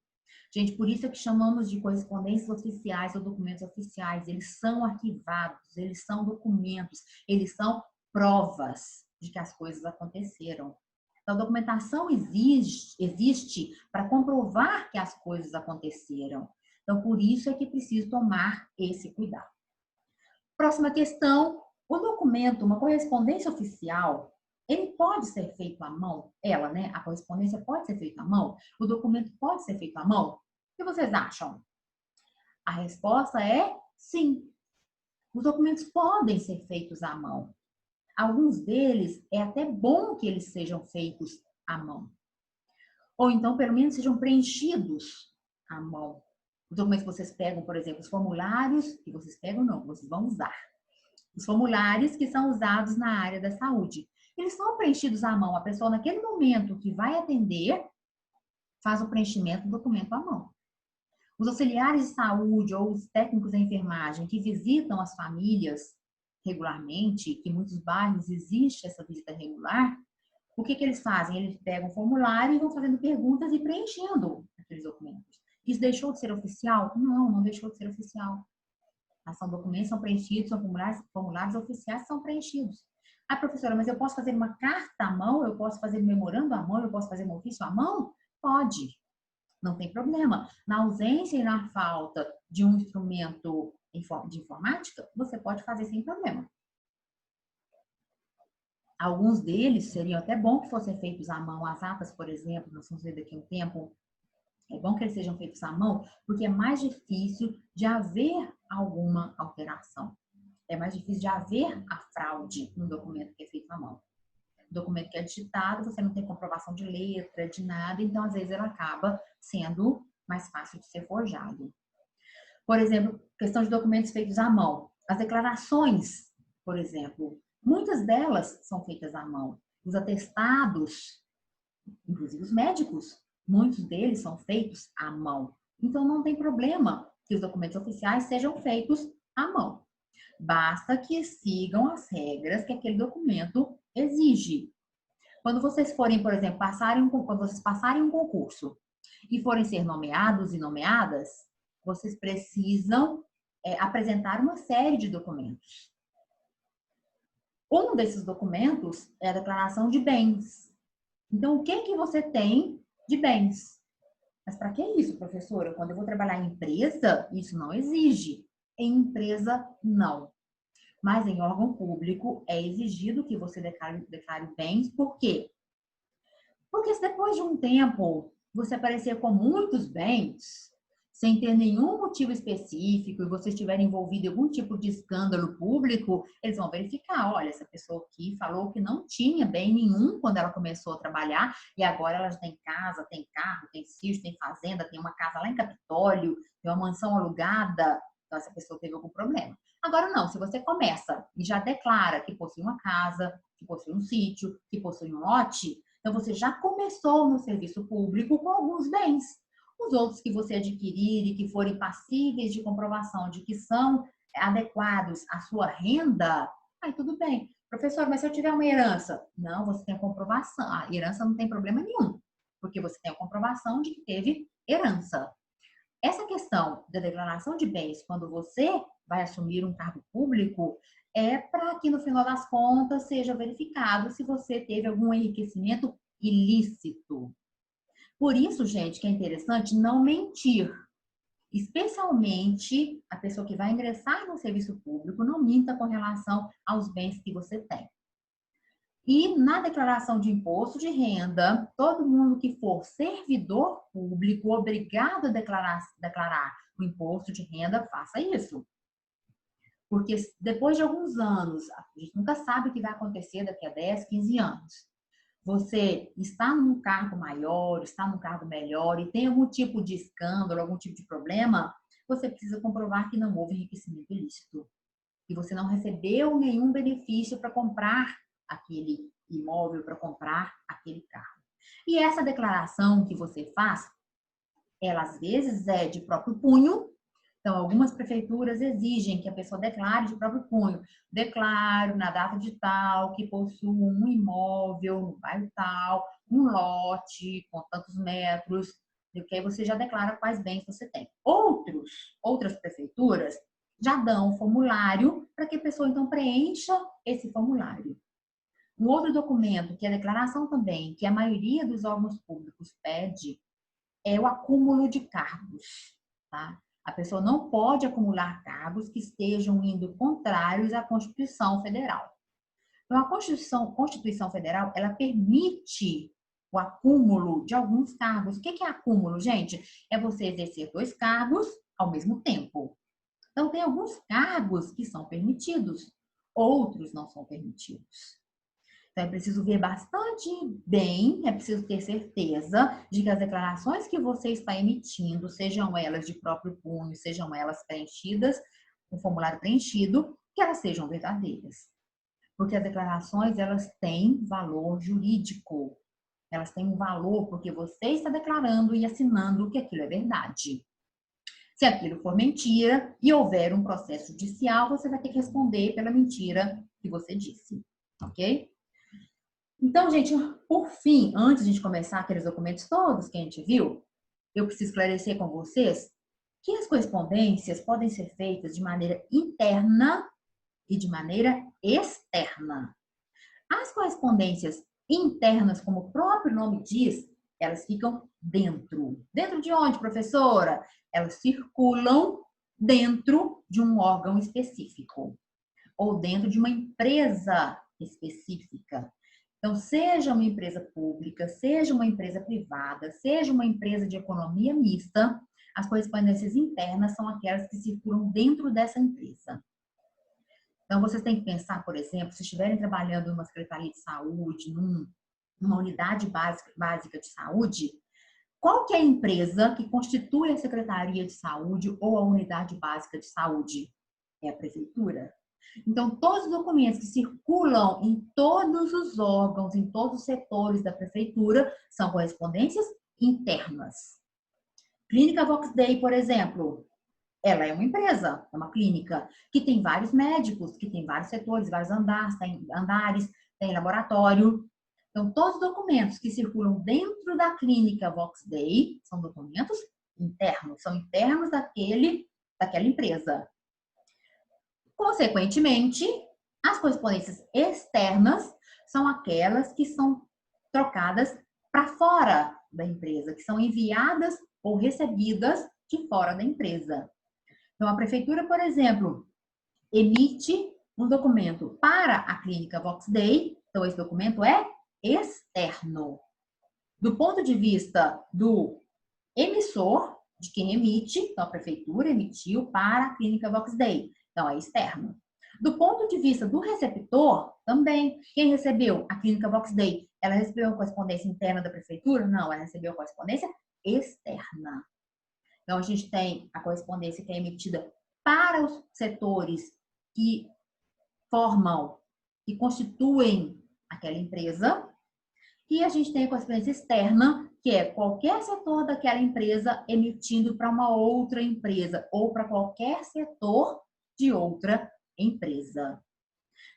Gente, por isso é que chamamos de correspondências oficiais ou documentos oficiais. Eles são arquivados, eles são documentos, eles são provas de que as coisas aconteceram. Então, a documentação existe para comprovar que as coisas aconteceram. Então, por isso é que é preciso tomar esse cuidado. Próxima questão. O documento, uma correspondência oficial, ele pode ser feito à mão? Ela, né? A correspondência pode ser feita à mão? O documento pode ser feito à mão? O que vocês acham? A resposta é sim. Os documentos podem ser feitos à mão. Alguns deles é até bom que eles sejam feitos à mão. Ou então, pelo menos, sejam preenchidos à mão. Os documentos que vocês pegam, por exemplo, os formulários, que vocês pegam não, que vocês vão usar. Os formulários que são usados na área da saúde. Eles são preenchidos à mão. A pessoa, naquele momento que vai atender, faz o preenchimento do documento à mão. Os auxiliares de saúde ou os técnicos da enfermagem que visitam as famílias regularmente, que em muitos bairros existe essa visita regular, o que eles fazem? Eles pegam o formulário e vão fazendo perguntas e preenchendo aqueles documentos. Isso deixou de ser oficial? Não, não deixou de ser oficial. São documentos, são preenchidos, são formulários oficiais, são preenchidos. Ah, professora, mas eu posso fazer uma carta à mão? Eu posso fazer um memorando à mão? Eu posso fazer um ofício à mão? Pode. Não tem problema. Na ausência e na falta de um instrumento de informática, você pode fazer sem problema. Alguns deles seriam até bom que fossem feitos à mão. As atas, por exemplo, nós vamos ver daqui a um tempo, é bom que eles sejam feitos à mão, porque é mais difícil de haver alguma alteração. É mais difícil de haver a fraude no documento que é feito à mão. O documento que é digitado, você não tem comprovação de letra, de nada, então às vezes ele acaba sendo mais fácil de ser forjado. Por exemplo, questão de documentos feitos à mão. As declarações, por exemplo, muitas delas são feitas à mão. Os atestados, inclusive os médicos, muitos deles são feitos à mão. Então, não tem problema que os documentos oficiais sejam feitos à mão. Basta que sigam as regras que aquele documento exige. Quando vocês forem, por exemplo, quando vocês passarem um concurso e forem ser nomeados e nomeadas, vocês precisam apresentar uma série de documentos. Um desses documentos é a declaração de bens. Então, o que você tem de bens? Mas para que isso, professora? Quando eu vou trabalhar em empresa, isso não exige. Em empresa, não. Mas em órgão público é exigido que você declare bens. Por quê? Porque se depois de um tempo você aparecer com muitos bens, sem ter nenhum motivo específico, e você estiver envolvido em algum tipo de escândalo público, eles vão verificar, olha, essa pessoa aqui falou que não tinha bem nenhum quando ela começou a trabalhar, e agora ela tem casa, tem carro, tem sítio, tem fazenda, tem uma casa lá em Capitólio, tem uma mansão alugada, então essa pessoa teve algum problema. Agora não, se você começa e já declara que possui uma casa, que possui um sítio, que possui um lote, então você já começou no serviço público com alguns bens. Os outros que você adquirir e que forem passíveis de comprovação de que são adequados à sua renda, aí tudo bem. Professor, mas se eu tiver uma herança? Não, você tem a comprovação. A herança não tem problema nenhum, porque você tem a comprovação de que teve herança. Essa questão da declaração de bens, quando você vai assumir um cargo público, é para que no final das contas seja verificado se você teve algum enriquecimento ilícito. Por isso, gente, que é interessante não mentir. Especialmente a pessoa que vai ingressar no serviço público, não minta com relação aos bens que você tem. E na declaração de imposto de renda, todo mundo que for servidor público, obrigado a declarar o imposto de renda, faça isso. Porque depois de alguns anos, a gente nunca sabe o que vai acontecer daqui a 10, 15 anos. Você está num cargo maior, está num cargo melhor e tem algum tipo de escândalo, algum tipo de problema, você precisa comprovar que não houve enriquecimento ilícito. Que você não recebeu nenhum benefício para comprar aquele imóvel, para comprar aquele carro. E essa declaração que você faz, ela às vezes é de próprio punho. Então, algumas prefeituras exigem que a pessoa declare de próprio punho. Declaro na data de tal que possuo um imóvel no bairro tal, um lote com tantos metros, e que aí você já declara quais bens você tem. Outras prefeituras já dão um formulário para que a pessoa então preencha esse formulário. Um outro documento, que é a declaração também, que a maioria dos órgãos públicos pede, é o acúmulo de cargos, tá? A pessoa não pode acumular cargos que estejam indo contrários à Constituição Federal. Então, a Constituição Federal, ela permite o acúmulo de alguns cargos. O que é acúmulo, gente? É você exercer 2 cargos ao mesmo tempo. Então, tem alguns cargos que são permitidos, outros não são permitidos. Então, é preciso ver bastante bem, é preciso ter certeza de que as declarações que você está emitindo, sejam elas de próprio punho, sejam elas preenchidas, um formulário preenchido, que elas sejam verdadeiras. Porque as declarações, elas têm valor jurídico. Elas têm um valor porque você está declarando e assinando que aquilo é verdade. Se aquilo for mentira e houver um processo judicial, você vai ter que responder pela mentira que você disse, ok? Então, gente, por fim, antes de começar aqueles documentos todos que a gente viu, eu preciso esclarecer com vocês que as correspondências podem ser feitas de maneira interna e de maneira externa. As correspondências internas, como o próprio nome diz, elas ficam dentro. Dentro de onde, professora? Elas circulam dentro de um órgão específico ou dentro de uma empresa específica. Então, seja uma empresa pública, seja uma empresa privada, seja uma empresa de economia mista, as correspondências internas são aquelas que circulam dentro dessa empresa. Então, vocês têm que pensar, por exemplo, se estiverem trabalhando numa secretaria de saúde, numa unidade básica de saúde, qual que é a empresa que constitui a secretaria de saúde ou a unidade básica de saúde? É a prefeitura. Então, todos os documentos que circulam em todos os órgãos, em todos os setores da prefeitura, são correspondências internas. Clínica Vox Day, por exemplo, ela é uma empresa, é uma clínica, que tem vários médicos, que tem vários setores, vários andares, tem laboratório. Então, todos os documentos que circulam dentro da clínica Vox Day são documentos internos, são internos daquela empresa. Consequentemente, as correspondências externas são aquelas que são trocadas para fora da empresa, que são enviadas ou recebidas de fora da empresa. Então, a prefeitura, por exemplo, emite um documento para a clínica Vox Day, então esse documento é externo. Do ponto de vista do emissor, de quem emite, então a prefeitura emitiu para a clínica Vox Day, então é externo. Do ponto de vista do receptor, também, quem recebeu a clínica Vox Day, ela recebeu a correspondência interna da prefeitura? Não, ela recebeu a correspondência externa. Então, a gente tem a correspondência que é emitida para os setores que formam, que constituem aquela empresa, e a gente tem a correspondência externa, que é qualquer setor daquela empresa emitindo para uma outra empresa ou para qualquer setor de outra empresa.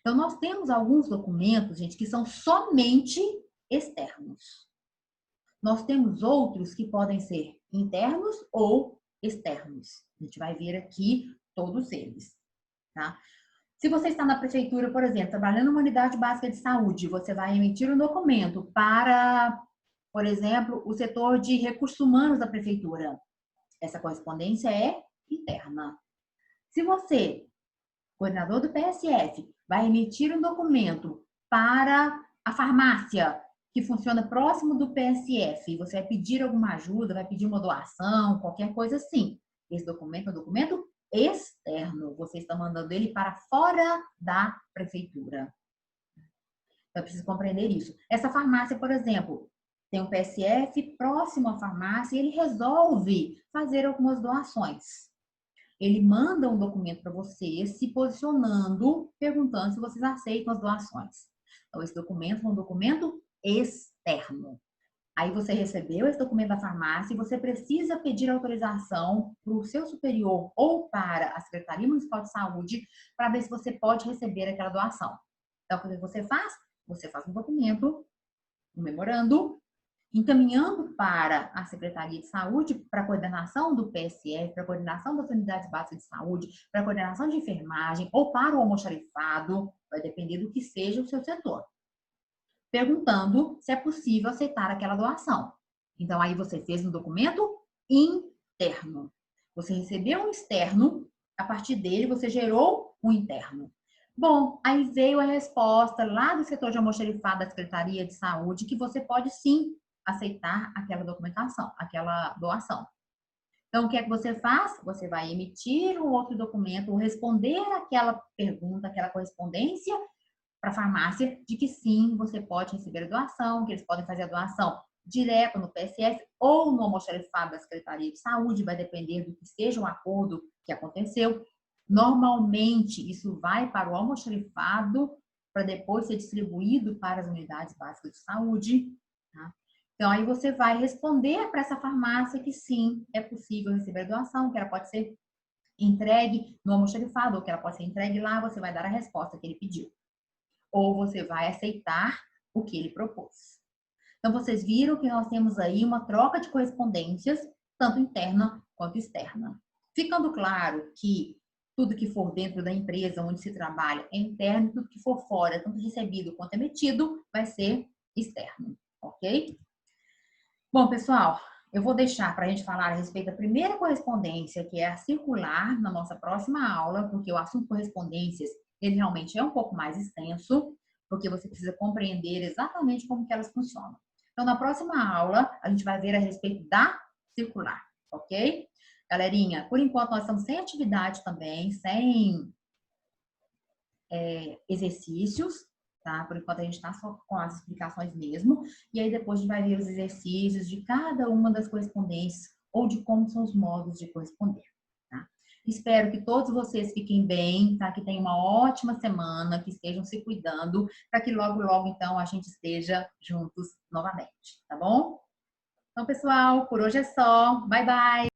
Então, nós temos alguns documentos, gente, que são somente externos. Nós temos outros que podem ser internos ou externos. A gente vai ver aqui todos eles, tá? Se você está na prefeitura, por exemplo, trabalhando numa unidade básica de saúde, você vai emitir um documento para, por exemplo, o setor de recursos humanos da prefeitura. Essa correspondência é interna. Se você, coordenador do PSF, vai emitir um documento para a farmácia que funciona próximo do PSF, você vai pedir alguma ajuda, vai pedir uma doação, qualquer coisa assim. Esse documento é um documento externo. Você está mandando ele para fora da prefeitura. Então, é preciso compreender isso. Essa farmácia, por exemplo, tem um PSF próximo à farmácia e ele resolve fazer algumas doações. Ele manda um documento para você, se posicionando, perguntando se vocês aceitam as doações. Então, esse documento é um documento externo. Aí você recebeu esse documento da farmácia e você precisa pedir autorização para o seu superior ou para a Secretaria Municipal de Saúde para ver se você pode receber aquela doação. Então, o que você faz? Você faz um documento, um memorando, encaminhando para a Secretaria de Saúde, para a coordenação do PSF, para a coordenação das unidades básicas de saúde, para a coordenação de enfermagem ou para o almoxarifado, vai depender do que seja o seu setor, perguntando se é possível aceitar aquela doação. Então, aí você fez um documento interno. Você recebeu um externo, a partir dele você gerou um interno. Bom, aí veio a resposta lá do setor de almoxarifado da Secretaria de Saúde que você pode sim aceitar aquela documentação, aquela doação. Então, o que é que você faz? Você vai emitir um outro documento, ou responder aquela pergunta, aquela correspondência para a farmácia de que sim, você pode receber a doação, que eles podem fazer a doação direto no PSF ou no almoxarifado da Secretaria de Saúde, vai depender do que seja o acordo que aconteceu. Normalmente, isso vai para o almoxarifado para depois ser distribuído para as unidades básicas de saúde, tá? Então, aí você vai responder para essa farmácia que sim, é possível receber a doação, que ela pode ser entregue no almoxarifado ou que ela pode ser entregue lá, você vai dar a resposta que ele pediu. Ou você vai aceitar o que ele propôs. Então, vocês viram que nós temos aí uma troca de correspondências, tanto interna quanto externa. Ficando claro que tudo que for dentro da empresa onde se trabalha é interno, tudo que for fora, tanto recebido quanto emitido, vai ser externo, ok? Bom, pessoal, eu vou deixar para a gente falar a respeito da primeira correspondência, que é a circular, na nossa próxima aula, porque o assunto correspondências ele realmente é um pouco mais extenso, porque você precisa compreender exatamente como que elas funcionam. Então, na próxima aula, a gente vai ver a respeito da circular, ok? Galerinha, por enquanto nós estamos sem atividade também, sem exercícios, tá? Por enquanto a gente está só com as explicações mesmo, e aí depois a gente vai ver os exercícios de cada uma das correspondências ou de como são os modos de corresponder. Espero que todos vocês fiquem bem, tá? Que tenham uma ótima semana, que estejam se cuidando, para que logo, logo, então, a gente esteja juntos novamente, tá bom? Então, pessoal, por hoje é só. Bye, bye!